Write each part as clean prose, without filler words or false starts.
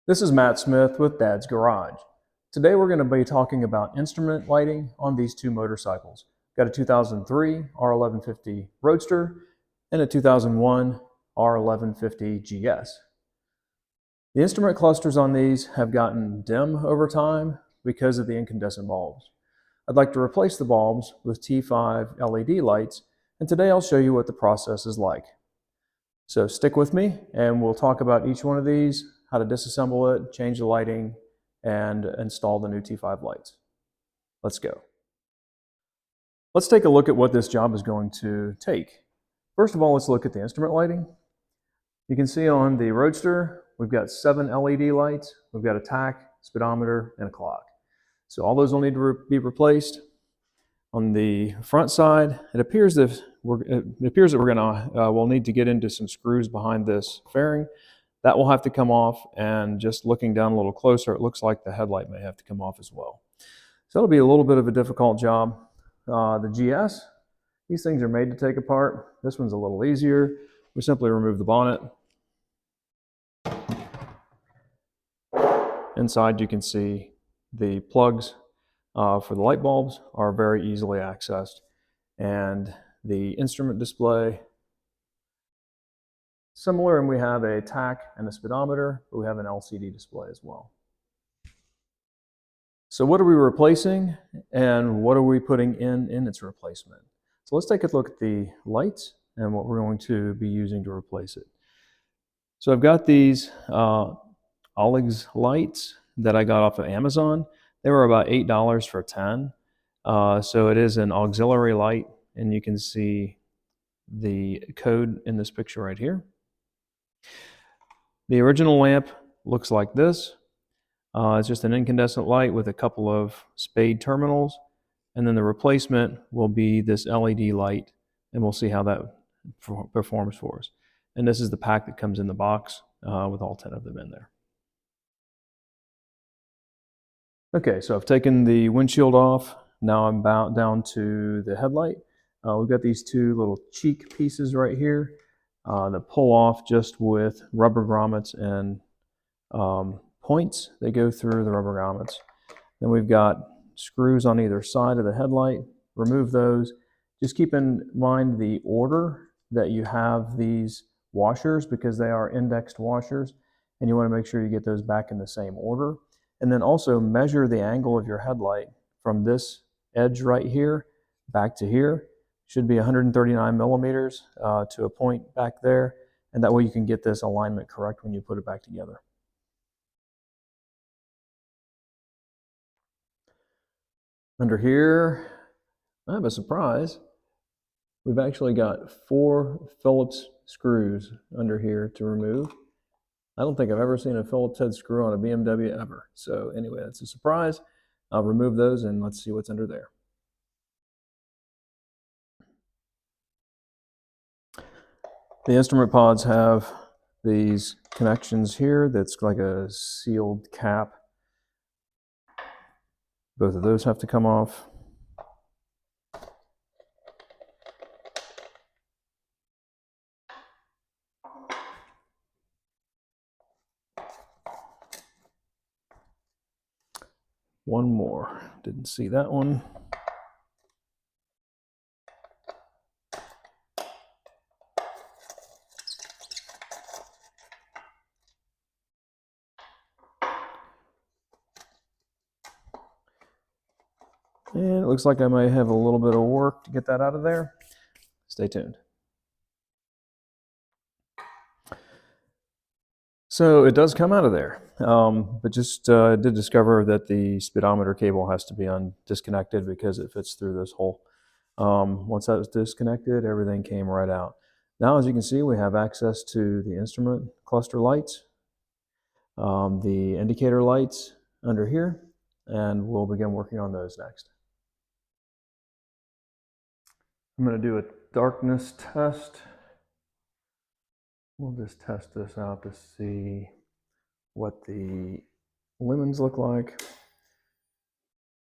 This is Matt Smith with Dad's Garage. Today we're going to be talking about instrument lighting on these two motorcycles. Got a 2003 R1150 Roadster and a 2001 R1150 GS. The instrument clusters on these have gotten dim over time because of the incandescent bulbs. I'd like to replace the bulbs with T5 LED lights, and today I'll show you what the process is like. So stick with me and we'll talk about each one of these, how to disassemble it, change the lighting, and install the new T5 lights. Let's go. Let's take a look at what this job is going to take. First of all, let's look at the instrument lighting. You can see on the Roadster, we've got 7 LED lights. We've got a tach, speedometer, and a clock. So all those will need to be replaced. On the front side, it appears that we'll need to get into some screws behind this fairing. That will have to come off, and just looking down a little closer, it looks like the headlight may have to come off as well. So it'll be a little bit of a difficult job. The GS, these things are made to take apart. This one's a little easier. We simply remove the bonnet. Inside you can see the plugs for the light bulbs are very easily accessed, and the instrument display similar, and we have a tach and a speedometer, but we have an LCD display as well. So what are we replacing and what are we putting in its replacement? So let's take a look at the lights and what we're going to be using to replace it. So I've got these Olig's lights that I got off of Amazon. They were about $8 for 10. So it is an auxiliary light, and you can see the code in this picture right here. The original lamp looks like this. It's just an incandescent light with a couple of spade terminals, and then the replacement will be this LED light, and we'll see how that performs for us. And this is the pack that comes in the box with all 10 of them in there. Okay, so I've taken the windshield off. Now I'm down to the headlight. We've got these two little cheek pieces right here that pull off just with rubber grommets and points. They go through the rubber grommets. Then we've got screws on either side of the headlight. Remove those. Just keep in mind the order that you have these washers, because they are indexed washers, and you want to make sure you get those back in the same order. And then also measure the angle of your headlight from this edge right here back to here. Should be 139 millimeters to a point back there, and that way you can get this alignment correct when you put it back together. Under here, I have a surprise. We've actually got 4 Phillips screws under here to remove. I don't think I've ever seen a Phillips head screw on a BMW ever. So anyway, that's a surprise. I'll remove those and let's see what's under there. The instrument pods have these connections here that's like a sealed cap. Both of those have to come off. One more. Didn't see that one. And it looks like I may have a little bit of work to get that out of there. Stay tuned. So it does come out of there, but just did discover that the speedometer cable has to be disconnected because it fits through this hole. Once that was disconnected, everything came right out. Now, as you can see, we have access to the instrument cluster lights, the indicator lights under here, and we'll begin working on those next. I'm going to do a darkness test. We'll just test this out to see what the lumens look like.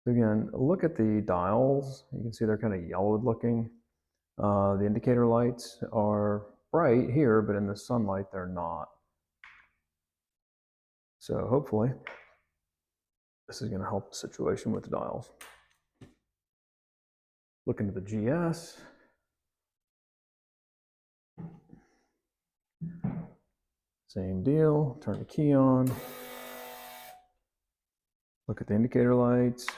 Again, look at the dials. You can see they're kind of yellowed looking. The indicator lights are bright here, but in the sunlight they're not. So hopefully this is going to help the situation with the dials. Look into the GS. Same deal, turn the key on. Look at the indicator lights.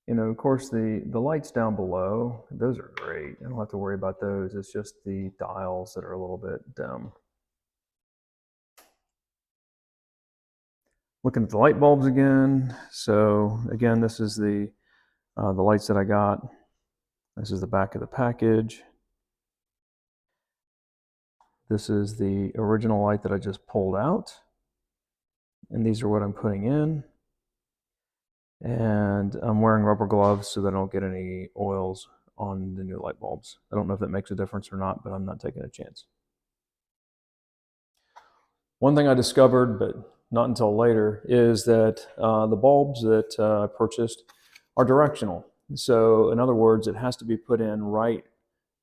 You know, of course, the lights down below, those are great. I don't have to worry about those. It's just the dials that are a little bit dim. Looking at the light bulbs again. So again, this is the lights that I got. This is the back of the package. This is the original light that I just pulled out. And these are what I'm putting in. And I'm wearing rubber gloves so that I don't get any oils on the new light bulbs. I don't know if that makes a difference or not, but I'm not taking a chance. One thing I discovered, but not until later, is that the bulbs that I purchased are directional. So in other words, it has to be put in right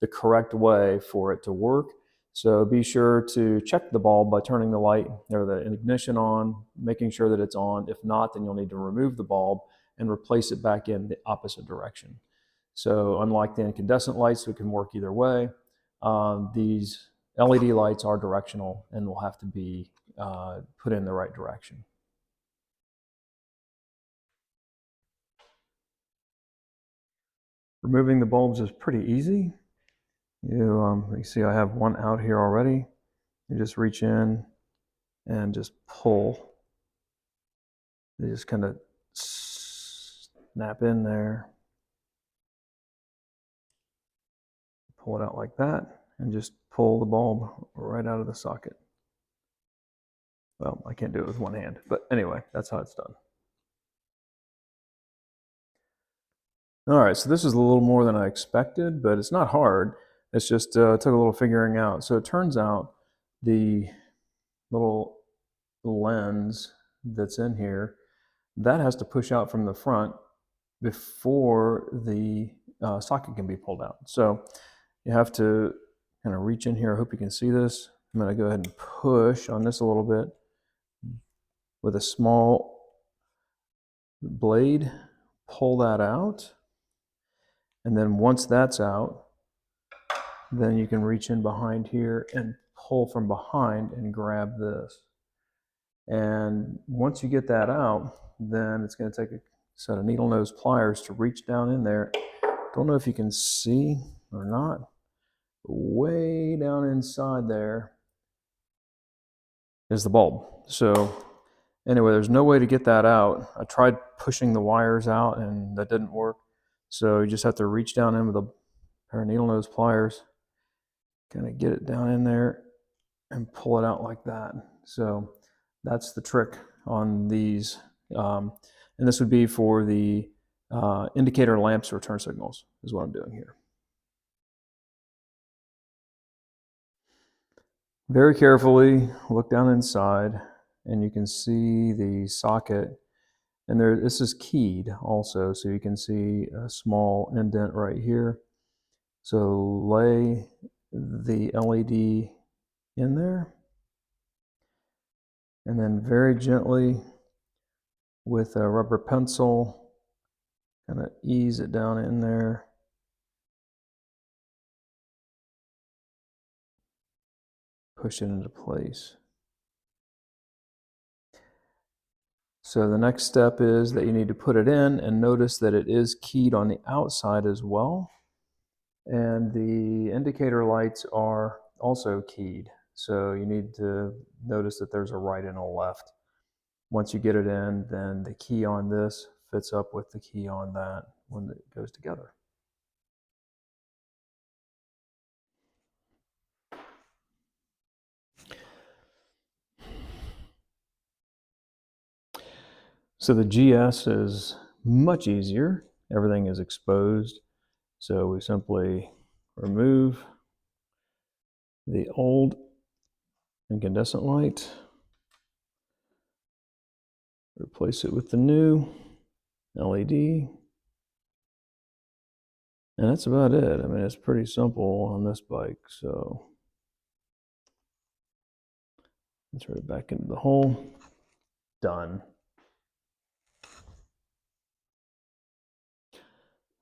the correct way for it to work. So be sure to check the bulb by turning the light or the ignition on, making sure that it's on. If not, then you'll need to remove the bulb and replace it back in the opposite direction. So unlike the incandescent lights, that can work either way, these LED lights are directional and will have to be put in the right direction. Removing the bulbs is pretty easy. You see I have one out here already. You just reach in and just pull. They just kind of snap in there. Pull it out like that and just pull the bulb right out of the socket. Well, I can't do it with one hand, but anyway, that's how it's done. All right, so this is a little more than I expected, but it's not hard. It's just took a little figuring out. So it turns out the little lens that's in here, that has to push out from the front before the socket can be pulled out. So you have to kind of reach in here. I hope you can see this. I'm going to go ahead and push on this a little bit with a small blade, pull that out. And then once that's out, then you can reach in behind here and pull from behind and grab this. And once you get that out, then it's going to take a set of needle nose pliers to reach down in there. Don't know if you can see or not. Way down inside there is the bulb. So anyway, there's no way to get that out. I tried pushing the wires out and that didn't work. So you just have to reach down in with a pair of needle nose pliers, kind of get it down in there and pull it out like that. So that's the trick on these. And this would be for the indicator lamps or turn signals is what I'm doing here. Very carefully look down inside and you can see the socket, and this is keyed also, so you can see a small indent right here. So lay the LED in there and then very gently with a rubber pencil kind of ease it down in there. Push it into place. So the next step is that you need to put it in, and notice that it is keyed on the outside as well. And the indicator lights are also keyed. So you need to notice that there's a right and a left. Once you get it in, then the key on this fits up with the key on that when it goes together. So the GS is much easier. Everything is exposed. So we simply remove the old incandescent light, replace it with the new LED, and that's about it. I mean, it's pretty simple on this bike. So let's throw it back into the hole. done.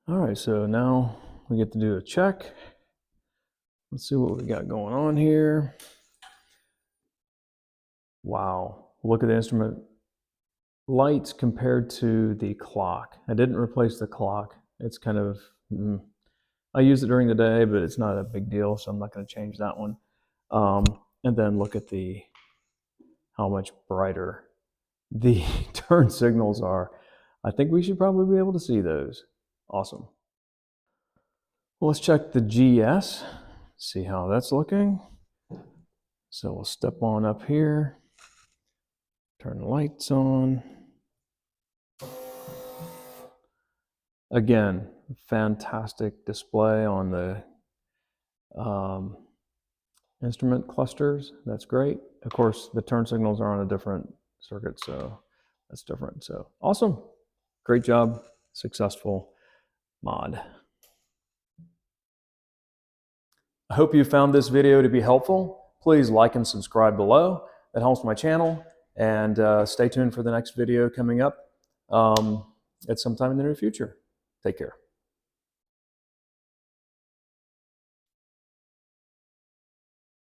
All right, so now we get to do a check. Let's see what we got going on here. Wow, look at the instrument lights compared to the clock. I didn't replace the clock. It's kind of, I use it during the day, but it's not a big deal, so I'm not going to change that one. And then look at how much brighter the turn signals are. I think we should probably be able to see those. Awesome. Well, let's check the GS, see how that's looking. So we'll step on up here, turn the lights on. Again, fantastic display on the instrument clusters. That's great. Of course, the turn signals are on a different circuit, so that's different. So awesome. Great job. Successful mod. I hope you found this video to be helpful. Please like and subscribe below. That helps my channel. And stay tuned for the next video coming up at some time in the near future. Take care.